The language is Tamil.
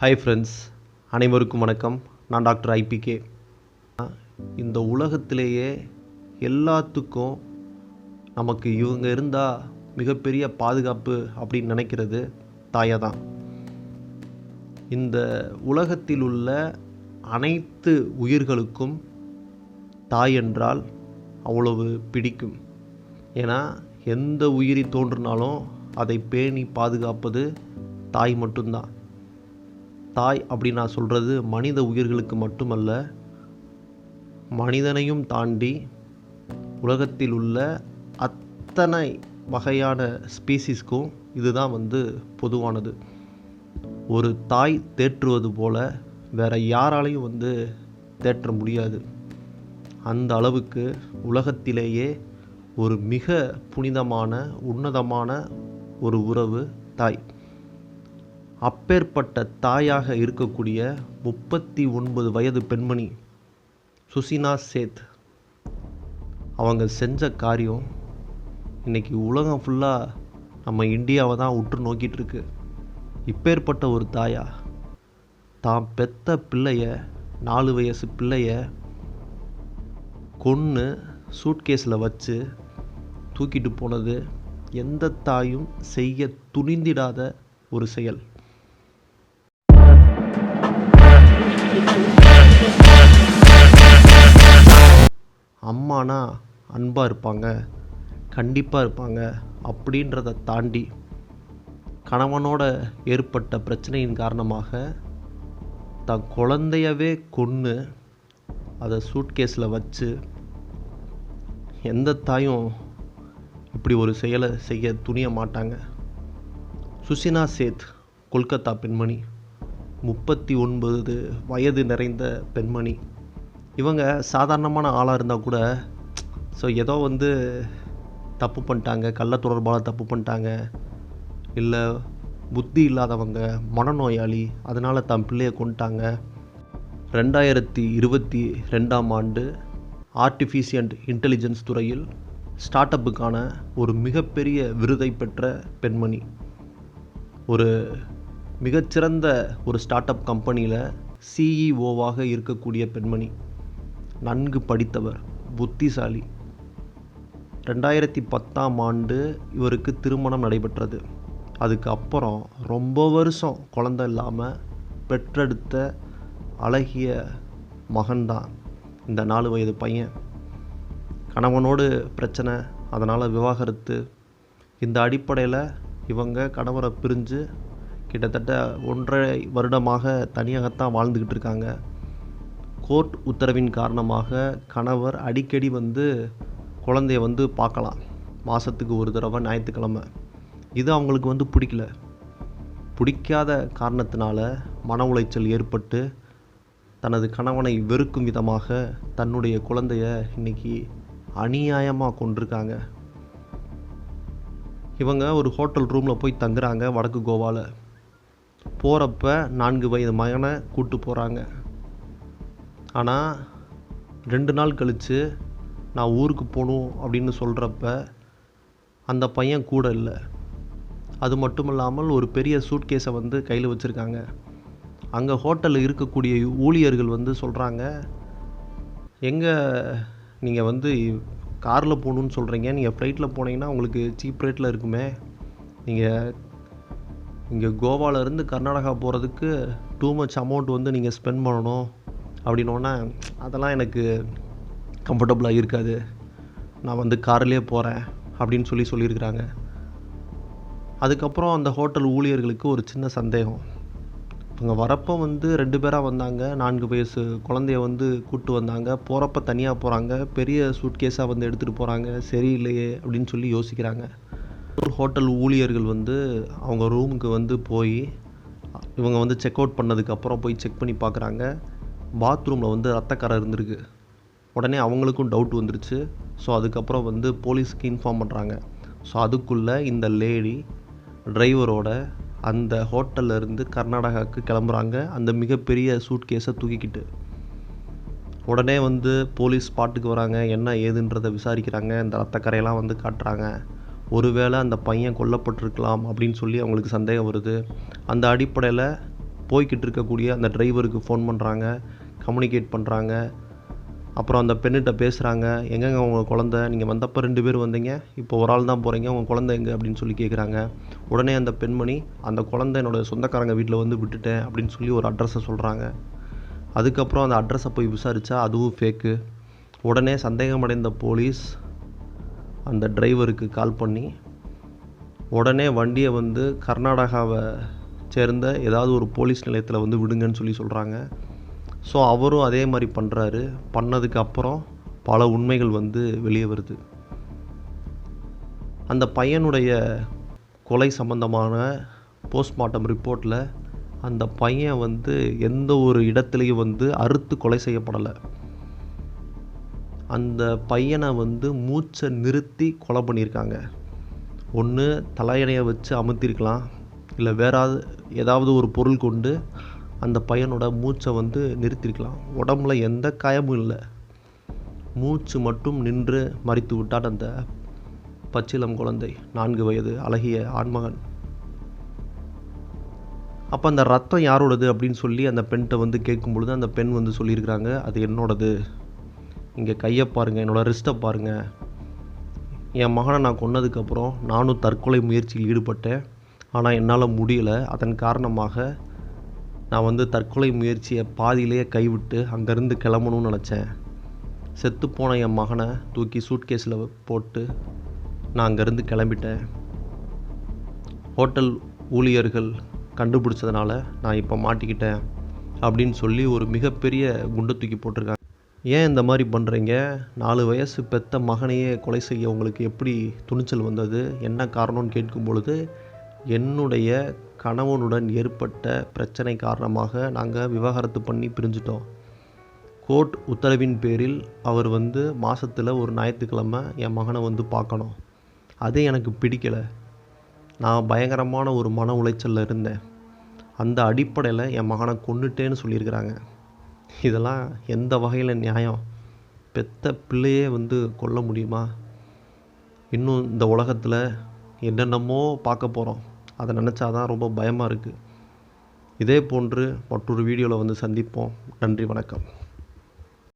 ஹாய் ஃப்ரெண்ட்ஸ், அனைவருக்கும் வணக்கம். நான் டாக்டர் ஐபிகே. இந்த உலகத்திலேயே எல்லாத்துக்கும் நமக்கு இவங்க இருந்தால் மிகப்பெரிய பாதுகாப்பு அப்படின்னு நினைக்கிறது தாயை தான். இந்த உலகத்தில் உள்ள அனைத்து உயிர்களுக்கும் தாய் என்றால் அவ்வளவு பிடிக்கும். ஏன்னா எந்த உயிரி தோன்றினாலும் அதை பேணி பாதுகாப்பது தாய் மட்டும்தான். தாய் அப்படின்னு நான் சொல்கிறது மனித உயிர்களுக்கு மட்டுமல்ல, மனிதனையும் தாண்டி உலகத்தில் உள்ள அத்தனை வகையான ஸ்பீசிஸ்க்கும் இதுதான் பொதுவானது. ஒரு தாய் தேற்றுவது போல் வேறு யாராலையும் தேற்ற முடியாது. அந்த அளவுக்கு உலகத்திலேயே ஒரு மிக புனிதமான உன்னதமான ஒரு உறவு தாய். அப்பேற்பட்ட தாயாக இருக்கக்கூடிய 39 வயது பெண்மணி சுசினா சேத் அவங்க செஞ்ச காரியம் இன்றைக்கி உலகம் ஃபுல்லாக நம்ம இந்தியாவை தான் உற்று நோக்கிட்டு இருக்கு. இப்பேற்பட்ட ஒரு தாயா தான் பெத்த பிள்ளைய 4 வயசு பிள்ளைய கொன்று சூட்கேஸில் வச்சு தூக்கிட்டு போனது எந்த தாயும் செய்ய துணிந்திடாத ஒரு செயல். அம்மானா அன்பாக இருப்பாங்க, கண்டிப்பாக இருப்பாங்க அப்படின்றத தாண்டி கணவனோட ஏற்பட்ட பிரச்சனையின் காரணமாக தன் குழந்தையவே கொன்று அதை சூட்கேஸில் வச்சு எந்த தாயும் இப்படி ஒரு செயலை செய்ய துணிய மாட்டாங்க. சுசினா சேத் கொல்கத்தா பெண்மணி, 39 வயது நிறைந்த பெண்மணி. இவங்க சாதாரணமான ஆளாக இருந்தால் கூட ஏதோ தப்பு பண்ணிட்டாங்க, கள்ள தொடர்பால் தப்பு பண்ணிட்டாங்க, இல்லை புத்தி இல்லாதவங்க, மனநோயாளி, அதனால் தன் பிள்ளையை கொண்டுட்டாங்க. 2022ஆம் ஆண்டு ஆர்டிஃபிஷியல் இன்டெலிஜென்ஸ் துறையில் ஸ்டார்ட் அப்புக்கான ஒரு மிகப்பெரிய விருதை பெற்ற பெண்மணி. ஒரு மிகச்சிறந்த ஒரு ஸ்டார்ட் அப் கம்பெனியில் சிஇஓவாக இருக்கக்கூடிய பெண்மணி. நன்கு படித்தவர், புத்திசாலி. 2010ஆம் ஆண்டு இவருக்கு திருமணம் நடைபெற்றது. அதுக்கு அப்புறம் ரொம்ப வருஷம் குழந்தை இல்லாமல் பெற்றெடுத்த அழகிய மகன்தான் இந்த 4 வயது பையன். கணவனோடு பிரச்சனை, அதனால் விவாகரத்து. இந்த அடிப்படையில் இவங்க கணவரை பிரிஞ்சு கிட்டத்தட்ட 1.5 வருடமாக தனியாகத்தான் வாழ்ந்துக்கிட்டு இருக்காங்க. கோர்ட் உத்தரவின் காரணமாக கணவர் அடிக்கடி குழந்தைய பார்க்கலாம், மாதத்துக்கு ஒரு தடவை ஞாயிற்றுக்கிழமை. இது அவங்களுக்கு பிடிக்காத காரணத்தினால மன உளைச்சல் ஏற்பட்டு தனது கணவனை வெறுக்கும் விதமாக தன்னுடைய குழந்தைய இன்னைக்கு அநியாயமாக கொண்டிருக்காங்க. இவங்க ஒரு ஹோட்டல் ரூமில் போய் தங்குறாங்க வடக்கு கோவாவில். போகிறப்ப 4 வயது மகனை கூப்பிட்டு போகிறாங்க. ஆனால் 2 நாள் கழித்து நான் ஊருக்கு போகணும் அப்படின்னு சொல்கிறப்ப அந்த பையன் கூட இல்லை. அது மட்டும் இல்லாமல் ஒரு பெரிய சூட்கேஸை கையில் வச்சுருக்காங்க. அங்கே ஹோட்டலில் இருக்கக்கூடிய ஊழியர்கள் சொல்கிறாங்க, எங்கே நீங்கள் காரில் போகணுன்னு சொல்கிறீங்க, நீங்கள் ஃப்ளைட்டில் போனீங்கன்னா உங்களுக்கு சீப் ரேட்டில் இருக்குமே, நீங்கள் இங்கே கோவாவிலேருந்து கர்நாடகா போகிறதுக்கு டூ மச் அமௌண்ட் நீங்கள் ஸ்பெண்ட் பண்ணணும் அப்படின்னோடனே, அதெல்லாம் எனக்கு கம்ஃபர்டபுளாக இருக்காது, நான் கார்லேயே போகிறேன் அப்படின்னு சொல்லியிருக்கிறாங்க. அதுக்கப்புறம் அந்த ஹோட்டல் ஊழியர்களுக்கு ஒரு சின்ன சந்தேகம். இவங்க வரப்போ 2 பேராக வந்தாங்க, 4 வயசு குழந்தைய கூப்பிட்டு வந்தாங்க, போகிறப்ப தனியாக போகிறாங்க, பெரிய சூட்கேஸாக எடுத்துகிட்டு போகிறாங்க, சரியில்லையே அப்படின்னு யோசிக்கிறாங்க. ஒரு ஹோட்டல் ஊழியர்கள் அவங்க ரூமுக்கு போய் இவங்க செக் அவுட் பண்ணதுக்கப்புறம் போய் செக் பண்ணி பார்க்குறாங்க. பாத்ரூமில் ரத்தக்கரை இருந்திருக்கு. உடனே அவங்களுக்கும் டவுட் வந்துருச்சு. ஸோ அதுக்கப்புறம் போலீஸ்க்கு இன்ஃபார்ம் பண்ணுறாங்க. ஸோ அதுக்குள்ளே இந்த லேடி டிரைவரோட அந்த ஹோட்டலில் இருந்து கர்நாடகாவுக்கு கிளம்புறாங்க, அந்த மிகப்பெரிய சூட்கேஸை தூக்கிக்கிட்டு. உடனே போலீஸ் ஸ்பாட்டுக்கு வராங்க, என்ன ஏதுன்றதை விசாரிக்கிறாங்க. இந்த ரத்தக்கரையெல்லாம் காட்டுறாங்க. ஒருவேளை அந்த பையன் கொல்லப்பட்டிருக்கலாம் அப்படின்னு அவங்களுக்கு சந்தேகம் வருது. அந்த அடிப்படையில் போய்கிட்டு இருக்கக்கூடிய அந்த டிரைவருக்கு ஃபோன் பண்ணுறாங்க, கம்யூனிகேட் பண்ணுறாங்க. அப்புறம் அந்த பெண்ணிட்ட பேசுகிறாங்க, எங்கேங்க உங்கள் குழந்த, நீங்கள் வந்தப்போ 2 பேர் வந்தீங்க, இப்போ ஒரு ஆள் தான் போகிறீங்க, உங்கள் குழந்தை எங்கே அப்படின்னு சொல்லி கேட்குறாங்க. உடனே அந்த பெண்மணி, அந்த குழந்தை என்னோடய சொந்தக்காரங்க வீட்டில் வந்து விட்டுட்டேன் அப்படின்னு சொல்லி ஒரு அட்ரஸை சொல்கிறாங்க. அதுக்கப்புறம் அந்த அட்ரஸை போய் விசாரித்தா அதுவும் ஃபேக்கு. உடனே சந்தேகமடைந்த போலீஸ் அந்த டிரைவருக்கு கால் பண்ணி உடனே வண்டியை வந்து கர்நாடகாவை சேர்ந்த ஏதாவது ஒரு போலீஸ் நிலையத்தில் வந்து விடுங்கன்னு சொல்லி சொல்கிறாங்க. ஸோ அவரும் அதே மாதிரி பண்ணுறாரு. பண்ணதுக்கு அப்புறம் பல உண்மைகள் வந்து வெளியே வருது. அந்த பையனுடைய கொலை சம்பந்தமான போஸ்ட்மார்ட்டம் ரிப்போர்ட்டில் அந்த பையன் வந்து எந்த ஒரு இடத்துலையும் வந்து அறுத்து கொலை செய்யப்படலை. அந்த பையனை வந்து மூச்சை நிறுத்தி கொலை பண்ணியிருக்காங்க. ஒன்று தலையணையை வச்சு அமுத்திருக்கலாம், இல்லை ஏதாவது ஒரு பொருள் கொண்டு அந்த பையனோட மூச்சை வந்து நிறுத்திருக்கலாம். உடம்புல எந்த காயமும் இல்லை, மூச்சு மட்டும் நின்று மரித்து விட்டான் அந்த பச்சிளம் குழந்தை, 4 வயது அழகிய ஆண்மகன். அப்போ அந்த ரத்தம் யாரோடது அப்படின்னு சொல்லி அந்த பெண்கிட்ட வந்து கேட்கும் பொழுது அந்த பெண் வந்து சொல்லியிருக்கிறாங்க, அது என்னோடது, இங்கே கையை பாருங்கள், என்னோடய ரிஸ்ட்டை பாருங்கள், என் மகனை நான் கொன்னதுக்கப்புறம் நானும் தற்கொலை முயற்சியில் ஈடுபட்டேன், ஆனால் என்னால் முடியலை. அதன் காரணமாக நான் வந்து தற்கொலை முயற்சியை பாதியிலேயே கைவிட்டு அங்கேருந்து கிளம்பணும்னு நினச்சேன். செத்துப்போன என் மகனை தூக்கி சூட்கேஸில் போட்டு நான் அங்கேருந்து கிளம்பிட்டேன். ஹோட்டல் ஊழியர்கள் கண்டுபிடிச்சதுனால நான் இப்போ மாட்டிக்கிட்டேன் அப்படின்னு சொல்லி ஒரு மிகப்பெரிய குண்டை தூக்கி போட்டிருக்காங்க. ஏன் இந்த மாதிரி பண்ணுறீங்க? 4 வயசு பெத்த மகனையே கொலை செய்ய உங்களுக்கு எப்படி துணிச்சல் வந்தது? என்ன காரணம்னு கேட்கும் பொழுது, என்னுடைய கணவனுடன் ஏற்பட்ட பிரச்சனை காரணமாக நாங்கள் விவாகரத்து பண்ணி பிரிஞ்சிட்டோம். கோர்ட் உத்தரவின் பேரில் அவர் வந்து மாதத்தில் ஒரு ஞாயிற்றுக்கிழமை என் மகனை வந்து பார்க்கணும். அது எனக்கு பிடிக்கலை. நான் பயங்கரமான ஒரு மன உளைச்சலில் இருந்தேன். அந்த அடிப்படையில் என் மகனை கொன்னுட்டேன்னு சொல்லியிருக்கிறாங்க. இதெல்லாம் எந்த வகையில் நியாயம்? பெத்த பிள்ளையே வந்து கொல்ல முடியுமா? இன்னும் இந்த உலகத்தில் என்னென்னமோ பார்க்க போகிறோம். அதை நினச்சாதான் ரொம்ப பயமாக இருக்குது. இதே போன்று மற்றொரு வீடியோவில் வந்து சந்திப்போம். நன்றி, வணக்கம்.